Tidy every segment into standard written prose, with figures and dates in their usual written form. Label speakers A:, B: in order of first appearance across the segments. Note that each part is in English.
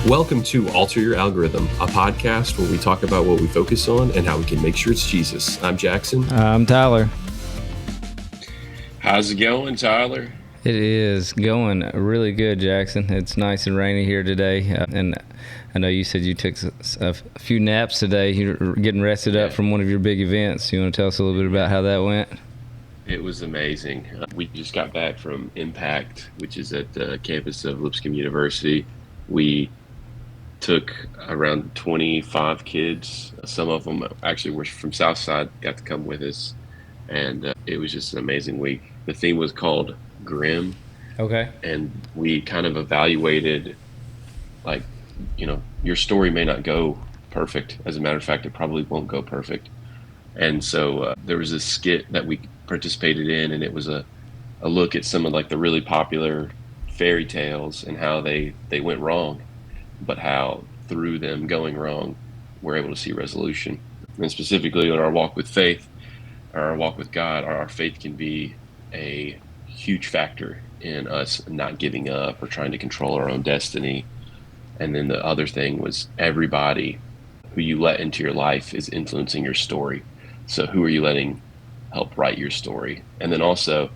A: Welcome to Alter Your Algorithm, a podcast where we talk about what we focus on and how we can make sure it's Jesus. I'm Jackson.
B: I'm Tyler.
C: How's it going, Tyler?
B: It is going really good, Jackson. It's nice and rainy here today, and I know you said you took a few naps today. You're getting rested up from one of your big events. You want to tell us a little bit about how that went?
C: It was amazing. We just got back from Impact, which is at the campus of Lipscomb University. We took around 25 kids. Some of them actually were from Southside, got to come with us, and it was just an amazing week. The theme was called Grim.
B: Okay.
C: And we kind of evaluated, like, your story may not go perfect. As a matter of fact, it probably won't go perfect. And so there was this skit that we participated in, and it was a look at some of like the really popular fairy tales and how they went wrong, but how through them going wrong, we're able to see resolution. And specifically in our walk with faith, our walk with God, our faith can be a huge factor in us not giving up or trying to control our own destiny. And then the other thing was everybody who you let into your life is influencing your story. So who are you letting help write your story? And then also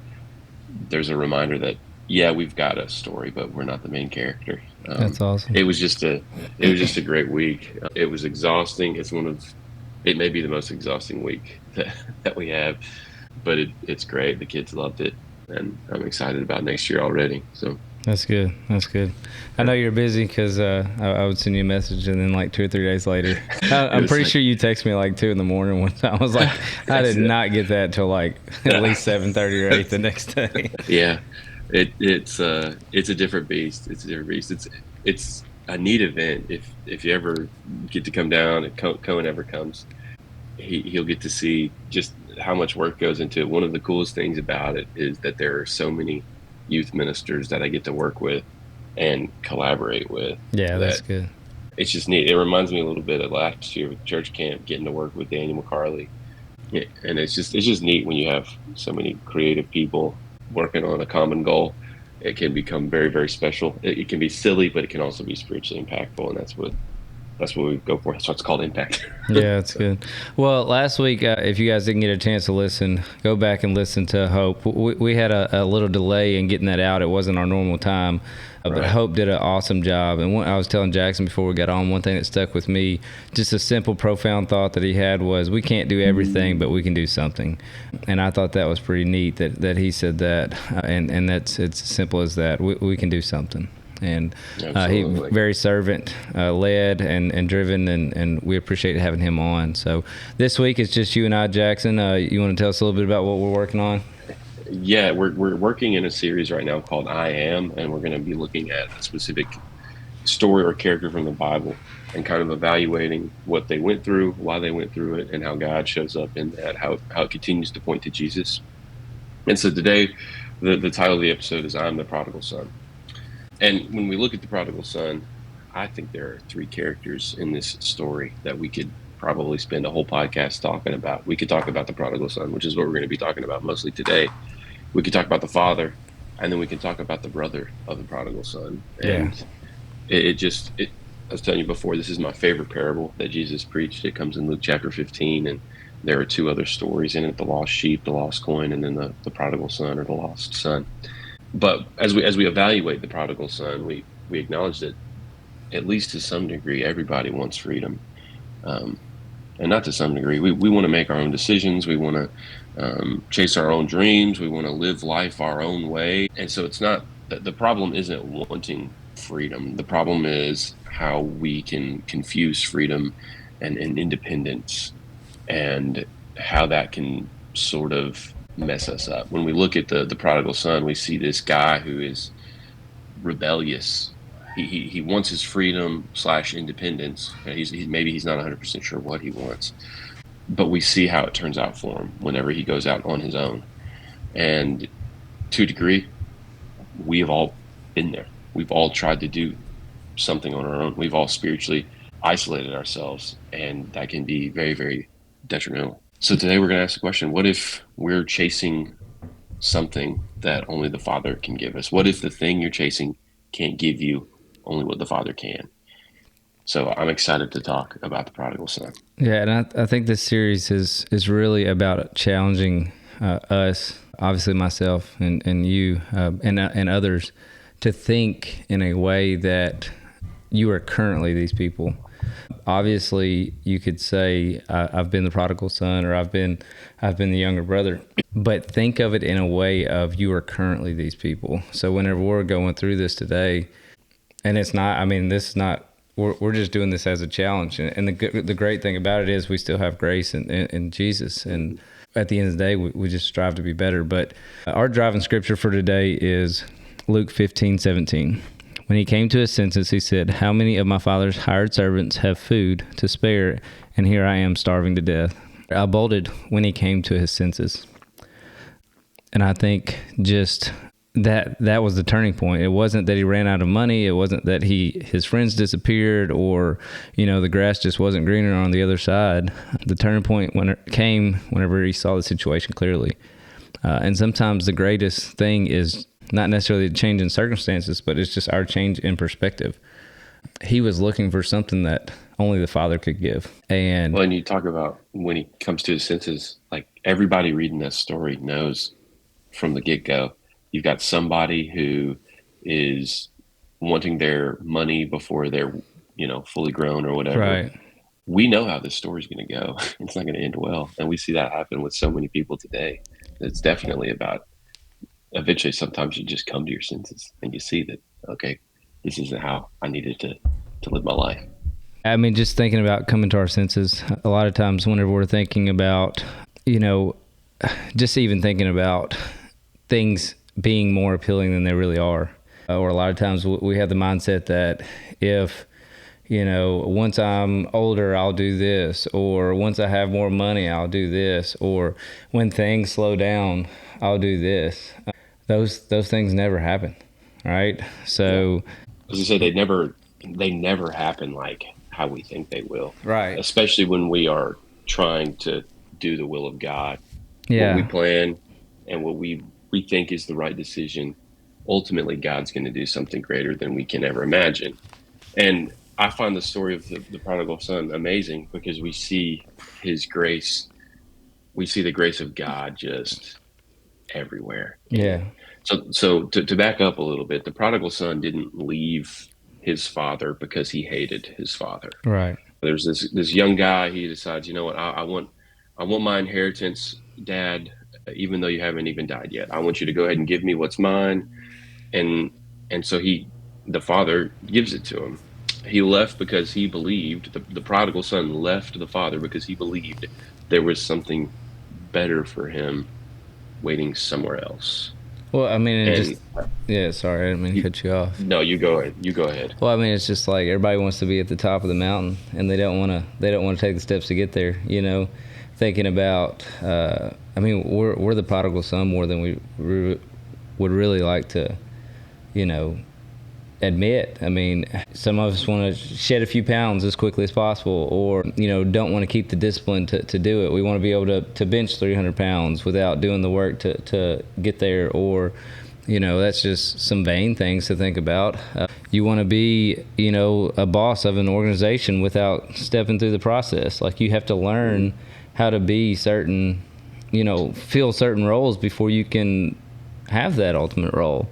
C: there's a reminder that, yeah, we've got a story, but we're not the main character.
B: That's awesome.
C: It was just a great week. It was exhausting. It may be the most exhausting week that we have, but it's great. The kids loved it, and I'm excited about next year already. So
B: That's good. I know you're busy because I would send you a message, and then like 2 or 3 days later, I'm pretty sure you texted me like 2 a.m. one time. I was like, I did not get that till like at least 7:30 or 8 the next day.
C: Yeah, it's a different beast. It's a different beast. It's a neat event. If you ever get to come down, and Cohen ever comes, he'll get to see just how much work goes into it. One of the coolest things about it is that there are so many youth ministers that I get to work with and collaborate with.
B: Yeah, that's good.
C: It's just neat. It reminds me a little bit of last year with church camp, getting to work with Daniel McCarley. Yeah, and it's just neat when you have so many creative people working on a common goal. It can become very, very special. It can be silly, but it can also be spiritually impactful, and that's what we go for. That's why it's called Impact.
B: Yeah, that's good. Well, last week, if you guys didn't get a chance to listen, go back and listen to Hope. We had a little delay in getting that out. It wasn't our normal time, but Hope did an awesome job. And I was telling Jackson before we got on, one thing that stuck with me, just a simple, profound thought that he had was, we can't do everything, but we can do something. And I thought that was pretty neat that he said that, and it's as simple as that. We can do something. And he very servant led and driven, and we appreciate having him on. So this week it's just you and I, Jackson. You want to tell us a little bit about what we're working on?
C: Yeah, we're working in a series right now called I Am, and we're going to be looking at a specific story or character from the Bible and kind of evaluating what they went through, why they went through it, and how God shows up in that, how it continues to point to Jesus. And so today, the title of the episode is I'm the Prodigal Son. And when we look at the prodigal son, I think there are 3 characters in this story that we could probably spend a whole podcast talking about. We could talk about the prodigal son, which is what we're going to be talking about mostly today. We could talk about the father, and then we can talk about the brother of the prodigal son. And I was telling you before, this is my favorite parable that Jesus preached. It comes in Luke chapter 15, and there are 2 other stories in it: the lost sheep, the lost coin, and then the prodigal son or the lost son. But as we evaluate the prodigal son, we acknowledge that at least to some degree, everybody wants freedom. And not to some degree. We want to make our own decisions. We want to chase our own dreams. We want to live life our own way. And so it's not, the problem isn't wanting freedom. The problem is how we can confuse freedom and independence, and how that can sort of mess us up. When we look at the prodigal son, we see this guy who is rebellious. He wants his freedom / independence. Maybe he's not 100% sure what he wants, but we see how it turns out for him whenever he goes out on his own. And to a degree, we have all been there. We've all tried to do something on our own. We've all spiritually isolated ourselves, and that can be very, very detrimental. So today we're going to ask the question, what if we're chasing something that only the Father can give us? What if the thing you're chasing can't give you only what the Father can? So I'm excited to talk about the prodigal son.
B: Yeah, and I think this series is really about challenging us, obviously myself and you and others, to think in a way that you are currently these people. Obviously, you could say I've been the prodigal son, or I've been the younger brother, but think of it in a way of you are currently these people. So whenever we're going through this today, and it's not, I mean, this is not. We're just doing this as a challenge, and the great thing about it is we still have grace in Jesus, and at the end of the day, we just strive to be better. But our driving scripture for today is Luke 15:17. When he came to his senses, he said, "How many of my father's hired servants have food to spare, and here I am starving to death?" I bolted when he came to his senses, and I think just that was the turning point. It wasn't that he ran out of money. It wasn't that his friends disappeared, or the grass just wasn't greener on the other side. The turning point came whenever he saw the situation clearly. And sometimes the greatest thing is not necessarily a change in circumstances, but it's just our change in perspective. He was looking for something that only the Father could give. And
C: when you talk about when he comes to his senses, like everybody reading this story knows from the get-go, you've got somebody who is wanting their money before they're, fully grown or whatever.
B: Right.
C: We know how this story's going to go. It's not going to end well. And we see that happen with so many people today. It's definitely about, eventually, sometimes you just come to your senses and you see that, okay, this isn't how I needed to live my life.
B: I mean, just thinking about coming to our senses, a lot of times whenever we're thinking about, just even thinking about things being more appealing than they really are. Or a lot of times we have the mindset that if, once I'm older, I'll do this, or once I have more money, I'll do this, or when things slow down, I'll do this. Those things never happen, right? So,
C: as I say, they never happen like how we think they will.
B: Right.
C: Especially when we are trying to do the will of God.
B: Yeah.
C: What we plan and what we think is the right decision, ultimately God's going to do something greater than we can ever imagine. And I find the story of the prodigal son amazing because we see his grace. We see the grace of God just everywhere.
B: Yeah.
C: So to back up a little bit, the prodigal son didn't leave his father because he hated his father.
B: Right.
C: There's this young guy. He decides, I want my inheritance, Dad, even though you haven't even died yet. I want you to go ahead and give me what's mine. And so the father gives it to him. He left because he believed, the prodigal son left the father because he believed there was something better for him waiting somewhere else.
B: Well, I mean, sorry, I didn't mean to cut you off.
C: No, you go ahead.
B: Well, I mean, it's just like everybody wants to be at the top of the mountain, and they don't want to take the steps to get there. Thinking about, we're the prodigal son more than we would really like to, admit. I mean, some of us want to shed a few pounds as quickly as possible, or don't want to keep the discipline to do it. We want to be able to bench 300 pounds without doing the work to get there, or that's just some vain things to think about. You want to be a boss of an organization without stepping through the process. Like, you have to learn how to be certain, fill certain roles before you can have that ultimate role.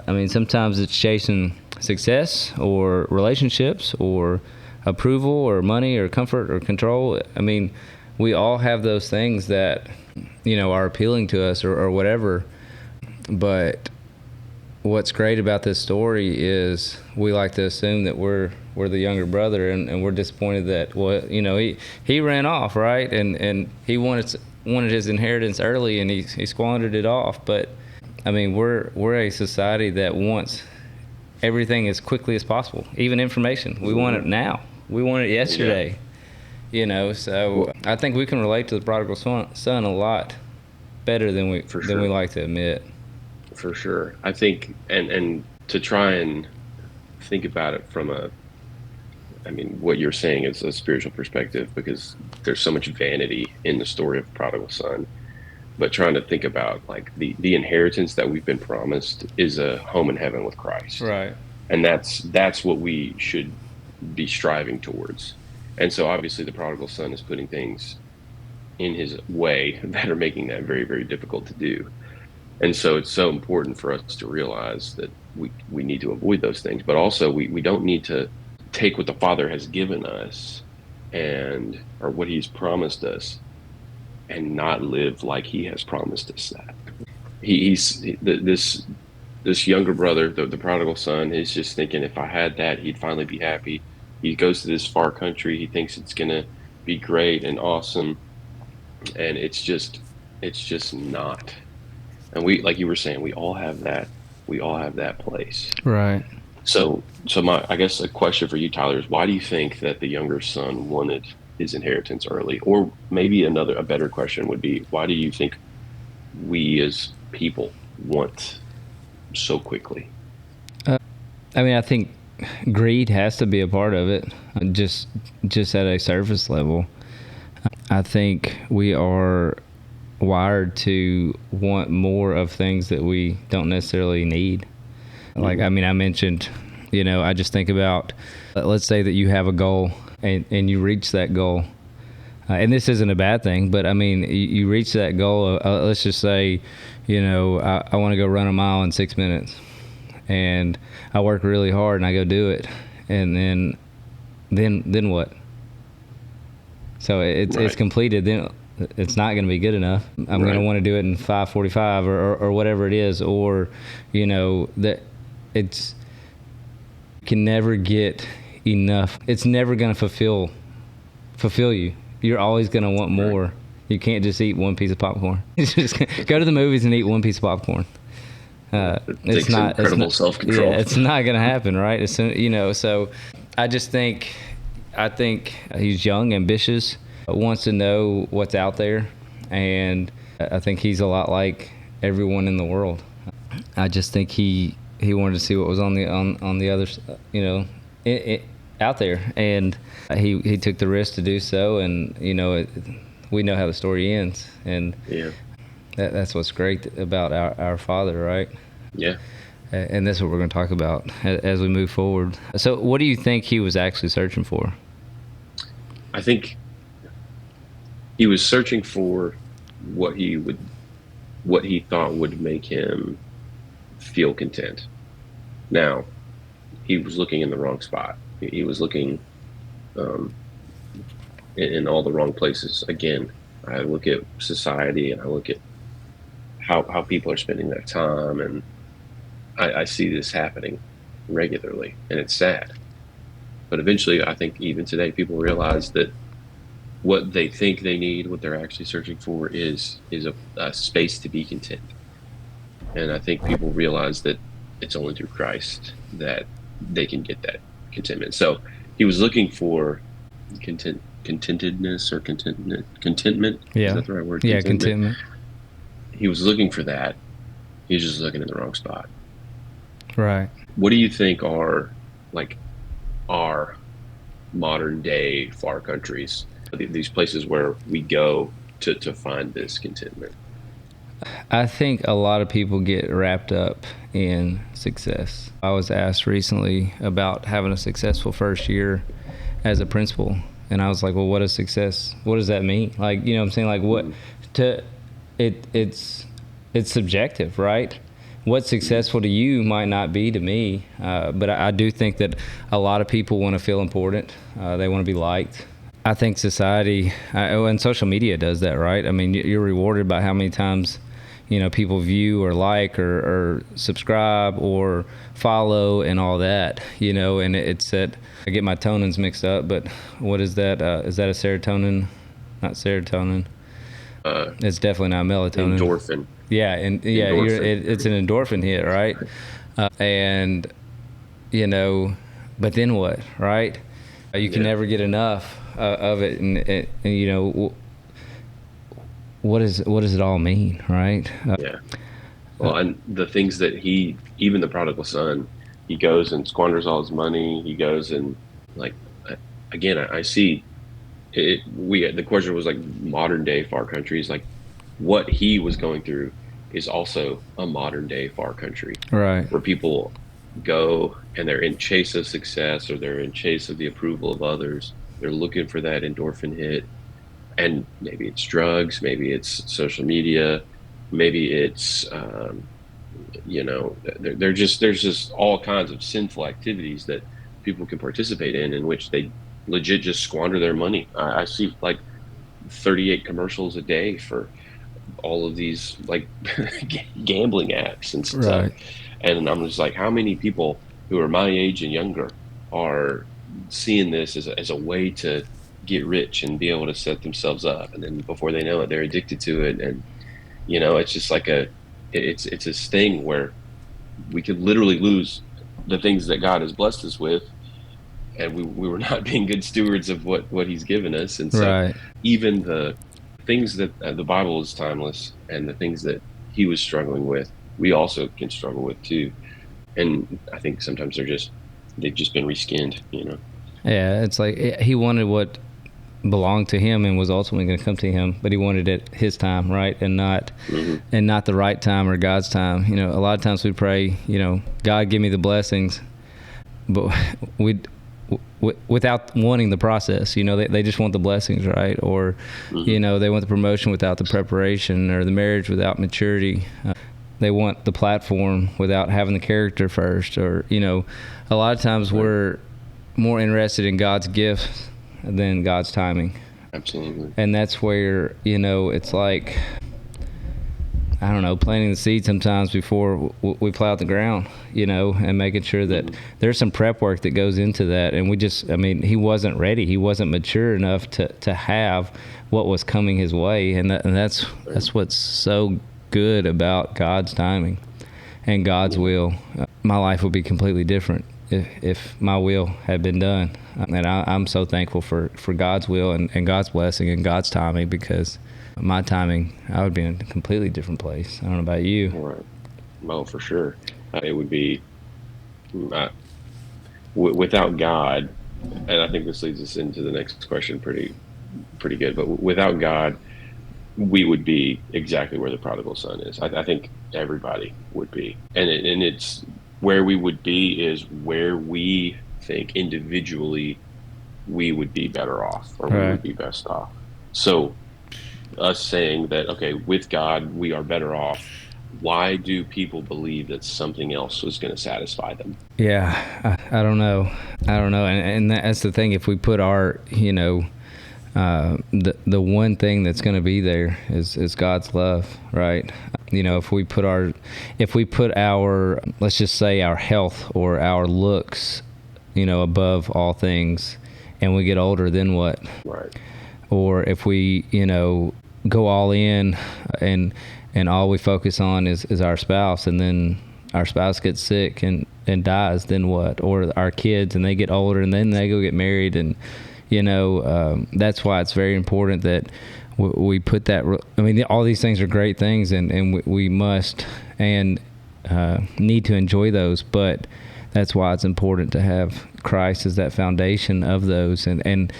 B: I mean, sometimes it's chasing success or relationships or approval or money or comfort or control. I mean, we all have those things that, are appealing to us or whatever. But what's great about this story is we like to assume that we're the younger brother, and we're disappointed that, he ran off, right? And he wanted his inheritance early, and he squandered it off. But I mean, we're a society that wants everything as quickly as possible, even information. We want it now. We want it yesterday. So I think we can relate to the prodigal son a lot better than we like to admit.
C: For sure. I think, and to try and think about it from what you're saying is a spiritual perspective, because there's so much vanity in the story of the prodigal son. But trying to think about, like, the inheritance that we've been promised is a home in heaven with Christ.
B: Right.
C: And that's what we should be striving towards. And so obviously the prodigal son is putting things in his way that are making that very, very difficult to do. And so it's so important for us to realize that we need to avoid those things, but also we don't need to take what the Father has given us and or what he's promised us and not live like he has promised us that. This younger brother, the prodigal son, is just thinking if I had that, he'd finally be happy. He goes to this far country. He thinks it's gonna be great and awesome, and it's just not. And we, like you were saying, we all have that. We all have that place.
B: Right.
C: So I guess a question for you, Tyler, is why do you think that the younger son wanted his inheritance early? Or maybe a better question would be, why do you think we as people want so quickly?
B: I mean, I think greed has to be a part of it, just at a surface level. I think we are wired to want more of things that we don't necessarily need. Like, I mean, I mentioned, I just think about, let's say that you have a goal and you reach that goal. And this isn't a bad thing, but I mean, you reach that goal. Let's just say, I want to go run a mile in 6 minutes, and I work really hard and I go do it, and then what? So it's completed. Then it's not going to be good enough. I'm going to want to do it in 5:45 or whatever it is, or that it's can never get enough. It's never going to fulfill you. You're always going to want more. You can't just eat one piece of popcorn. Just go to the movies and eat one piece of popcorn. It's not incredible
C: self-control.
B: Yeah, it's not going to happen, right? So I think he's young, ambitious, wants to know what's out there, and I think he's a lot like everyone in the world. I just think he wanted to see what was on the other, out there, and he took the risk to do so, and we know how the story ends, and that's what's great about our Father, right?
C: Yeah.
B: And that's what we're going to talk about as we move forward. So what do you think he was actually searching for?
C: I think he was searching for what he thought would make him feel content. Now, he was looking in the wrong spot. He was looking in all the wrong places. Again, I look at society and I look at how people are spending their time, and I see this happening regularly, and it's sad. But eventually, I think even today, people realize that what they think they need, what they're actually searching for, is a space to be content. And I think people realize that it's only through Christ that they can get that contentment. So he was looking for contentedness or contentment.
B: Yeah.
C: Is that the right word?
B: Yeah, contentment.
C: He was looking for that. He was just looking in the wrong spot.
B: Right.
C: What do you think are like our modern day far countries, these places where we go to find this contentment?
B: I think a lot of people get wrapped up in success. I was asked recently about having a successful first year as a principal, and I was like, well, what is success? What does that mean? Like, what I'm saying? Like, it's subjective, right? What's successful to you might not be to me, but I do think that a lot of people want to feel important. They want to be liked. I think society and social media does that, right? I mean, you're rewarded by how many times people view or like or subscribe or follow and all that, and it's that I get my tonins mixed up, but what is that? Is that a serotonin? Not serotonin. It's definitely not melatonin.
C: Endorphin.
B: Yeah, and it's an endorphin hit, right? And but then what, right? You can never get enough of it, and what does it all mean, right?
C: Yeah. Well, and the things that even the prodigal son, he goes and squanders all his money. He goes and again, I see it. The question was like modern day far countries, like what he was going through is also a modern day far country,
B: right?
C: Where people go and they're in chase of success, or they're in chase of the approval of others. They're looking for that endorphin hit. And maybe it's drugs, maybe it's social media, maybe it's, there's just all kinds of sinful activities that people can participate in which they legit just squander their money. I see like 38 commercials a day for all of these like gambling apps and stuff.
B: Right.
C: And I'm just like, how many people who are my age and younger are seeing this as a way to get rich and be able to set themselves up, and then before they know it, they're addicted to it. And it's just like it's this thing where we could literally lose the things that God has blessed us with, and we were not being good stewards of what he's given us. And so
B: Right.
C: even the things that the Bible is timeless, and the things that he was struggling with, we also can struggle with too. And I think sometimes they've just been reskinned.
B: Yeah, it's like he wanted what belonged to him and was ultimately going to come to him, but he wanted it his time, right, and not the right time or God's time. A lot of times we pray, God, give me the blessings, but without wanting the process. They just want the blessings, right? Or they want the promotion without the preparation, or the marriage without maturity. They want the platform without having the character first. Or a lot of times we're more interested in God's gift than God's timing.
C: Absolutely.
B: And that's where, it's like, I don't know, planting the seed sometimes before we plow the ground, and making sure that there's some prep work that goes into that. And he wasn't ready. He wasn't mature enough to have what was coming his way. And that's what's so good about God's timing and God's will. My life would be completely different if my will had been done. And I'm so thankful for God's will and God's blessing and God's timing, because my timing, I would be in a completely different place. I don't know about you.
C: Right. Well, for sure. It would be without God, and I think this leads us into the next question pretty good, but without God, we would be exactly where the prodigal son is. I think everybody would be. And it's where we would be is where we think individually we would be better off, or we would be best off. So us saying that, okay, with God, we are better off. Why do people believe that something else was going to satisfy them?
B: Yeah, I don't know. And that's the thing. If we put our, the one thing that's going to be there is God's love, right? If we put our, let's just say our health or our looks, above all things, and we get older, then what?
C: Right.
B: Or if we, go all in and all we focus on is our spouse, and then our spouse gets sick and dies, then what? Or our kids, and they get older and then they go get married. And, that's why it's very important that we put that. All these things are great things, and we must and need to enjoy those, but that's why it's important to have Christ as that foundation of those, and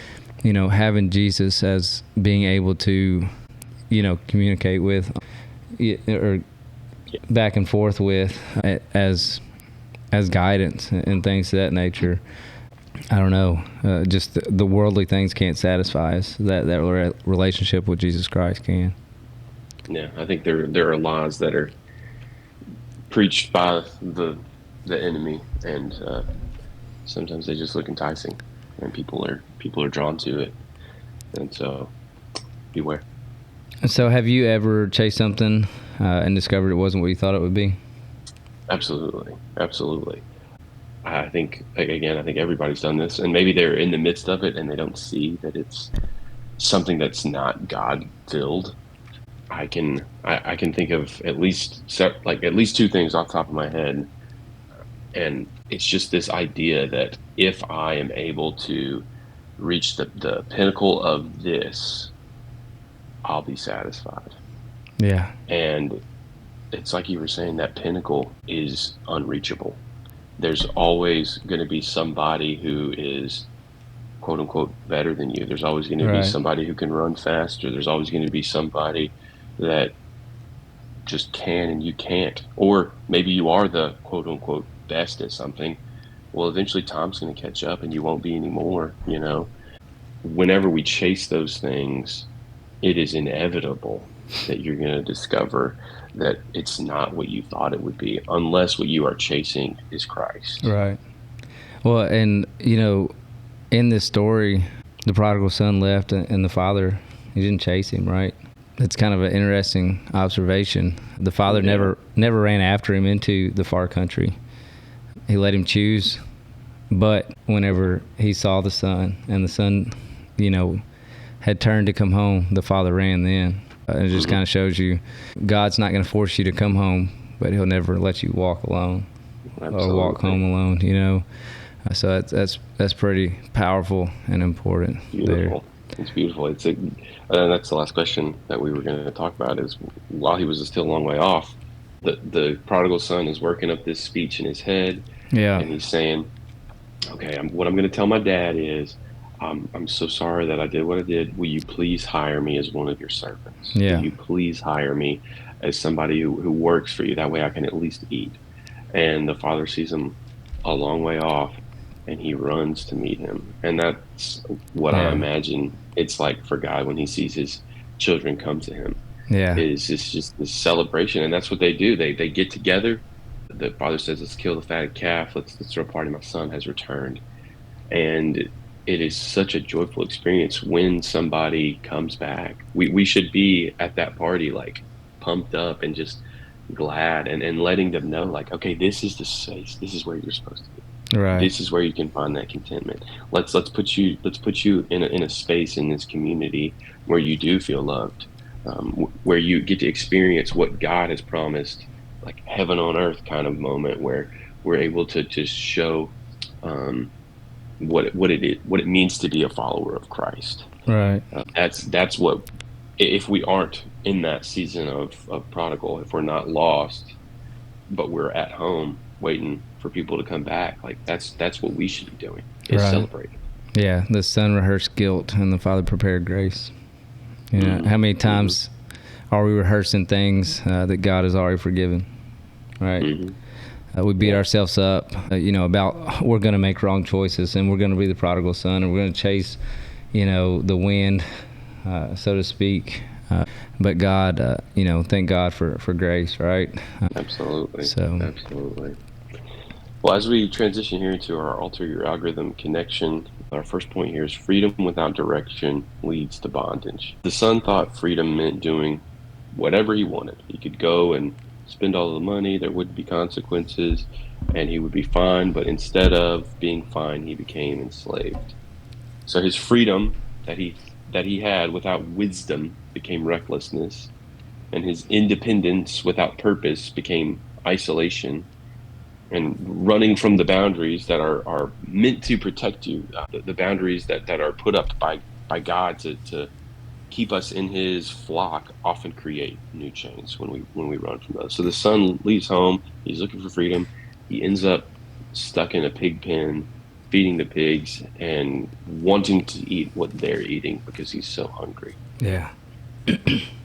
B: having Jesus as being able to communicate with or back and forth with as guidance and things of that nature. I don't know, just the worldly things can't satisfy us. That relationship with Jesus Christ can.
C: Yeah, I think there are lies that are preached by the enemy, and sometimes they just look enticing, and people are drawn to it, and so beware.
B: So, have you ever chased something and discovered it wasn't what you thought it would be?
C: Absolutely. I think everybody's done this, and maybe they're in the midst of it and they don't see that it's something that's not God-filled. I can think of at least two things off the top of my head, and it's just this idea that if I am able to reach the pinnacle of this, I'll be satisfied.
B: Yeah.
C: And it's like you were saying, that pinnacle is unreachable. There's always going to be somebody who is, quote unquote, better than you. There's always going to be somebody who can run faster. There's always going to be somebody that just can and you can't. Or maybe you are the quote unquote best at something, well, eventually time's going to catch up and you won't be anymore, you know? Whenever we chase those things, it is inevitable that you're going to discover that it's not what you thought it would be, unless what you are chasing is Christ.
B: Right. Well, and, you know, in this story, the prodigal son left and the father, he didn't chase him, right? It's kind of an interesting observation. The father never ran after him into the far country. He let him choose. But whenever he saw the son and the son, you know, had turned to come home, the father ran then. And it just kind of shows you God's not going to force you to come home, but he'll never let you walk alone. Absolutely. Or walk home alone, you know. So that's pretty powerful and important.
C: Beautiful. There. It's beautiful. That's the last question that we were going to talk about is while he was still a long way off, the prodigal son is working up this speech in his head. Yeah. And he's saying, okay, what I'm going to tell my dad is, I'm so sorry that I did what I did. Will you please hire me as one of your servants? Yeah. Will you please hire me as somebody who works for you? That way I can at least eat. And the father sees him a long way off, and he runs to meet him. And that's what I imagine it's like for God when he sees his children come to him. Yeah. It's just this celebration. And that's what they do. They get together. The father says, let's kill the fatted calf. Let's throw a party. My son has returned. And it is such a joyful experience when somebody comes back. We should be at that party, like pumped up and just glad and letting them know, like, okay, this is the space. This is where you're supposed to be. Right. This is where you can find that contentment. Let's put you in a space in this community where you do feel loved, where you get to experience what God has promised, like heaven on earth kind of moment where we're able to just show what it means to be a follower of Christ. Right. That's what, if we aren't in that season of prodigal, if we're not lost, but we're at home waiting for people to come back, like that's what we should be doing, is celebrating. Yeah,
B: the son rehearsed guilt and the father prepared grace. You know, how many times are we rehearsing things that God has already forgiven, right? We beat ourselves up, about we're going to make wrong choices and we're going to be the prodigal son and we're going to chase, the wind, so to speak. But God, thank God for grace, right?
C: Absolutely. Absolutely. Well, as we transition here into our alter your algorithm connection, our first point here is freedom without direction leads to bondage. The son thought freedom meant doing whatever he wanted. He could go and spend all the money, there wouldn't be consequences, and he would be fine. But instead of being fine, he became enslaved. So his freedom that he had without wisdom became recklessness, and his independence without purpose became isolation, and running from the boundaries that are meant to protect you, the boundaries that are put up by God to keep us in his flock often create new chains when we run from those. So the son leaves home, he's looking for freedom, he ends up stuck in a pig pen, feeding the pigs and wanting to eat what they're eating because he's so hungry. Yeah.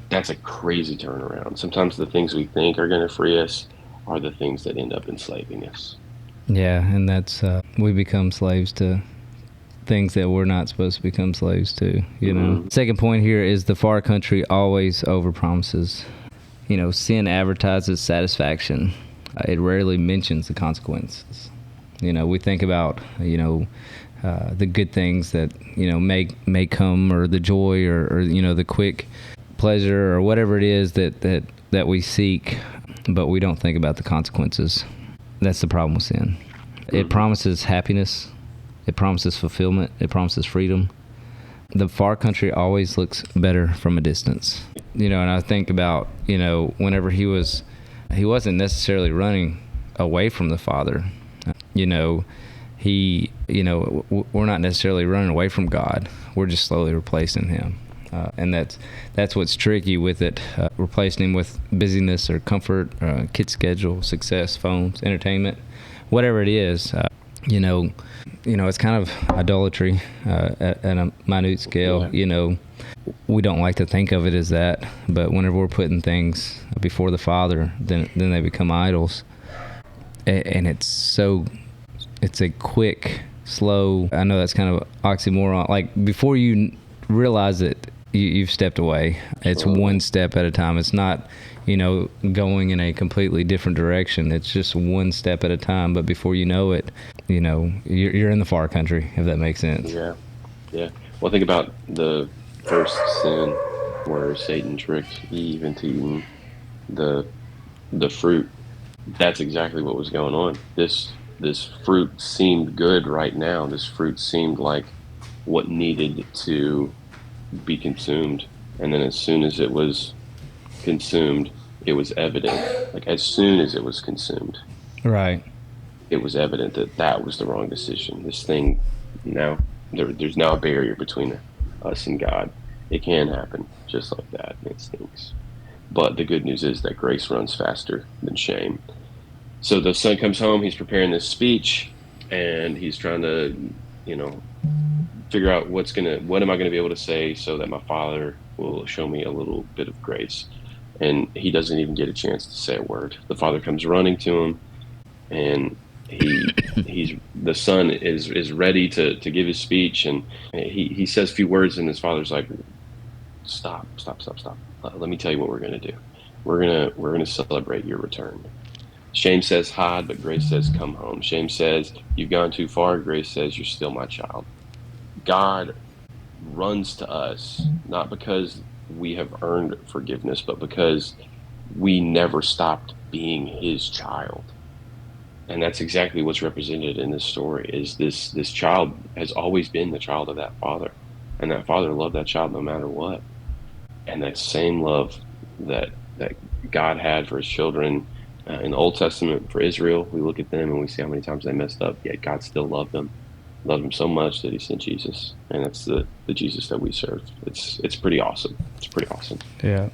C: That's a crazy turnaround. Sometimes the things we think are going to free us are the things that end up enslaving us.
B: Yeah, and that's we become slaves to things that we're not supposed to become slaves to, Second point here is the far country always overpromises. Sin advertises satisfaction. It rarely mentions the consequences. We think about, the good things that, may come, or the joy or the quick pleasure or whatever it is that we seek, but we don't think about the consequences. That's the problem with sin. It promises happiness. It promises fulfillment. It promises freedom. The far country always looks better from a distance. And I think about, whenever he wasn't necessarily running away from the Father. We're not necessarily running away from God. We're just slowly replacing him. And that's what's tricky with it, replacing him with busyness or comfort, kid schedule, success, phones, entertainment, whatever it is. It's kind of idolatry at a minute scale. We don't like to think of it as that, but whenever we're putting things before the Father, then they become idols. and it's a quick, slow. I know that's kind of oxymoron. Like before you realize it, you've stepped away. It's one step at a time. It's not, going in a completely different direction. It's just one step at a time. But before you know it, you're in the far country, if that makes sense.
C: Yeah. Well, think about the first sin where Satan tricked Eve into eating the fruit. That's exactly what was going on. This fruit seemed good right now. This fruit seemed like what needed to be consumed. And then as soon as it was consumed, it was evident. Like as soon as it was consumed,
B: right,
C: it was evident that was the wrong decision. This thing now, there's now a barrier between us and God. It can happen just like that. It stinks. But the good news is that grace runs faster than shame. So the son comes home, he's preparing this speech, and he's trying to, figure out what am I going to be able to say so that my father will show me a little bit of grace. And he doesn't even get a chance to say a word. The father comes running to him, and the son is ready to give his speech, and he says a few words, and his father's like, stop. Let me tell you what we're going to do. We're going to celebrate your return. Shame says hide, but grace says come home. Shame says you've gone too far. Grace says you're still my child. God runs to us, not because we have earned forgiveness, but because we never stopped being his child. And that's exactly what's represented in this story, is this child has always been the child of that father. And that father loved that child no matter what. And that same love that God had for his children in the Old Testament for Israel, we look at them and we see how many times they messed up, yet God still loved them so much that he sent Jesus. And that's the Jesus that we serve. It's pretty awesome. It's pretty awesome.
B: Yeah.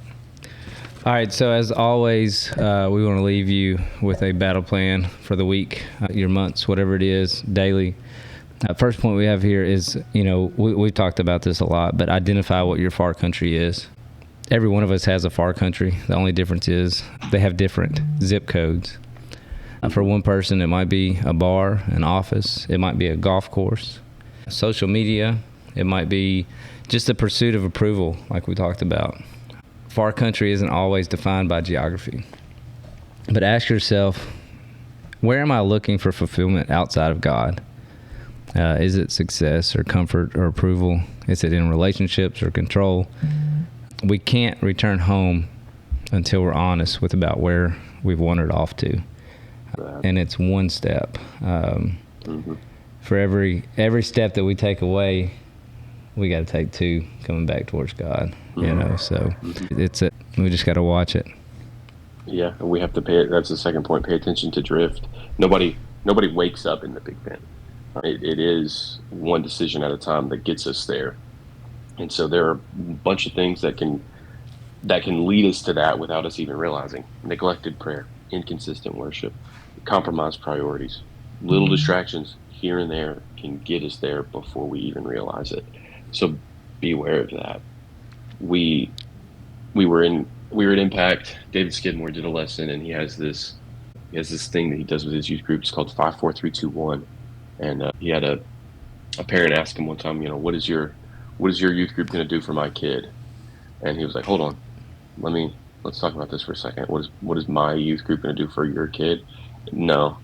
B: All right, so as always, we want to leave you with a battle plan for the week, your months, whatever it is, daily. First point we have here is, we've talked about this a lot, but identify what your far country is. Every one of us has a far country. The only difference is they have different zip codes. For one person, it might be a bar, an office. It might be a golf course, social media. It might be just the pursuit of approval, like we talked about. Far country isn't always defined by geography. But ask yourself, where am I looking for fulfillment outside of God? Is it success or comfort or approval? Is it in relationships or control? We can't return home until we're honest about where we've wandered off to. And it's one step. For every step that we take away, we got to take two coming back towards God. So we just got to watch it.
C: Yeah, and we have to pay. That's the second point. Pay attention to drift. Nobody wakes up in the Big Bend. It is one decision at a time that gets us there. And so there are a bunch of things that can lead us to that without us even realizing. Neglected prayer, inconsistent worship, compromised priorities, little distractions here and there can get us there before we even realize it. So beware of that. We were at Impact. David Skidmore did a lesson, and he has this thing that he does with his youth group. It's called 5-4-3-2-1. And he had a parent ask him one time, what is your youth group going to do for my kid? And he was like, hold on, let's talk about this for a second. What is my youth group going to do for your kid? No,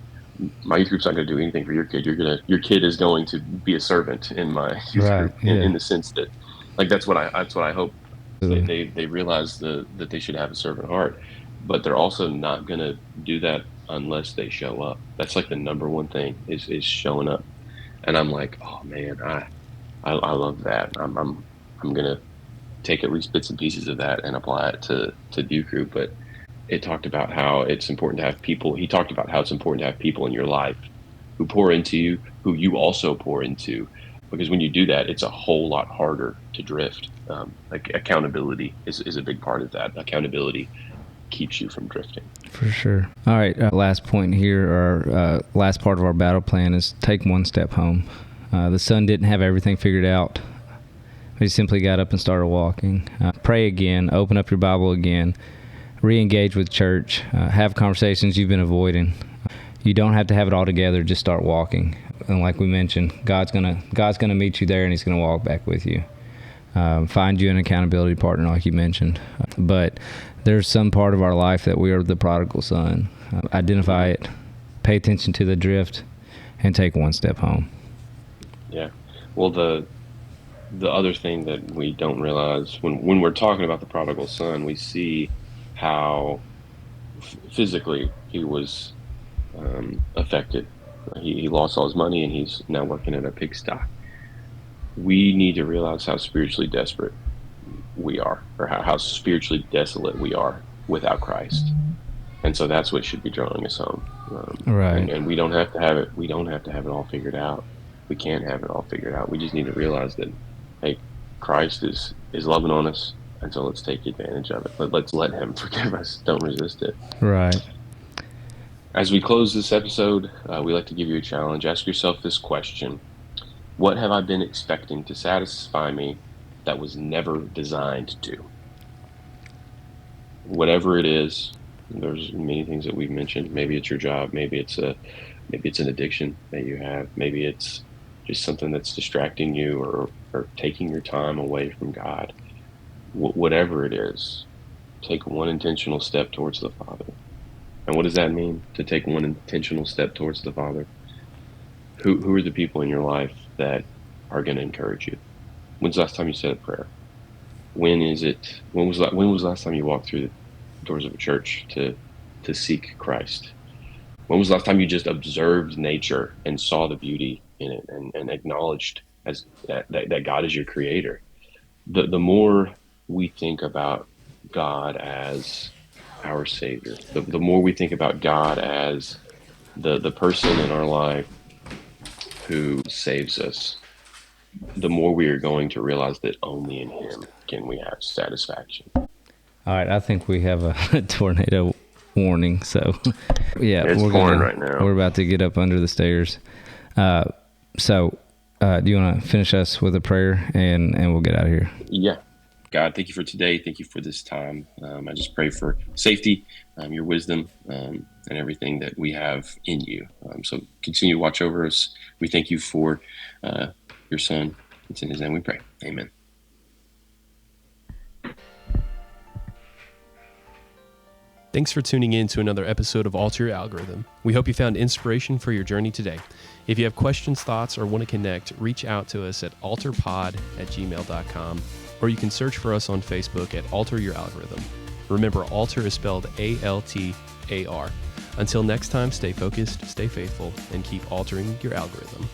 C: my youth group's not going to do anything for your kid. Your kid is going to be a servant in my youth group, in the sense that, like, that's what I hope they realize that they should have a servant heart, but they're also not going to do that unless they show up. That's like the number one thing is showing up. And I'm like, oh man, I love that. I'm gonna take at least bits and pieces of that and apply it to youth group. But it talked about how it's important to have people. He talked about how it's important to have people in your life who pour into you, who you also pour into, because when you do that, it's a whole lot harder to drift. Like accountability is a big part of that. Accountability keeps you from drifting. For
B: sure. All right. Last point here, or last part of our battle plan is take one step home. The son didn't have everything figured out. He simply got up and started walking. Pray again. Open up your Bible again. Re-engage with church. Have conversations you've been avoiding. you don't have to have it all together. Just start walking. And like we mentioned, God's gonna meet you there, and He's gonna walk back with you. Find you an accountability partner, like you mentioned. But there's some part of our life that we are the prodigal son. Identify it, pay attention to the drift, and take one step home.
C: Yeah. Well, the other thing that we don't realize when we're talking about the prodigal son, we see how physically he was affected. He lost all his money, and he's now working at a pigsty. We need to realize how spiritually desperate we are, or how spiritually desolate we are without Christ. And so that's what should be drawing us home.
B: Right.
C: And we don't have to have it. We don't have to have it all figured out. We can't have it all figured out. We just need to realize that, hey, Christ is loving on us, and so let's take advantage of it. Let's let Him forgive us. Don't resist it.
B: Right.
C: As we close this episode, we like to give you a challenge. Ask yourself this question: what have I been expecting to satisfy me that was never designed to? Whatever it is, there's many things that we've mentioned. Maybe it's your job. Maybe it's an addiction that you have. Maybe it's just something that's distracting you or taking your time away from God. Whatever it is, take one intentional step towards the Father. And what does that mean, to take one intentional step towards the Father? Who are the people in your life that are going to encourage you? When's the last time you said a prayer? When was the last time you walked through the doors of a church to seek Christ? When was the last time you just observed nature and saw the beauty in it and acknowledged that God is your creator? The more we think about God as our Savior, the more we think about God as the person in our life who saves us, the more we are going to realize that only in Him can we have satisfaction.
B: All right, I think we have a tornado warning, so yeah,
C: it's pouring right now.
B: We're about to get up under the stairs. So do you want to finish us with a prayer, and we'll get out of here?
C: Yeah. God, thank you for today. Thank you for this time. I just pray for safety, your wisdom, and everything that we have in you. So continue to watch over us. We thank you for your Son. It's in His name we pray. Amen.
A: Thanks for tuning in to another episode of Alter Your Algorithm. We hope you found inspiration for your journey today. If you have questions, thoughts, or want to connect, reach out to us at alterpod@gmail.com, or you can search for us on Facebook at Alter Your Algorithm. Remember, alter is spelled ALTAR. Until next time, stay focused, stay faithful, and keep altering your algorithm.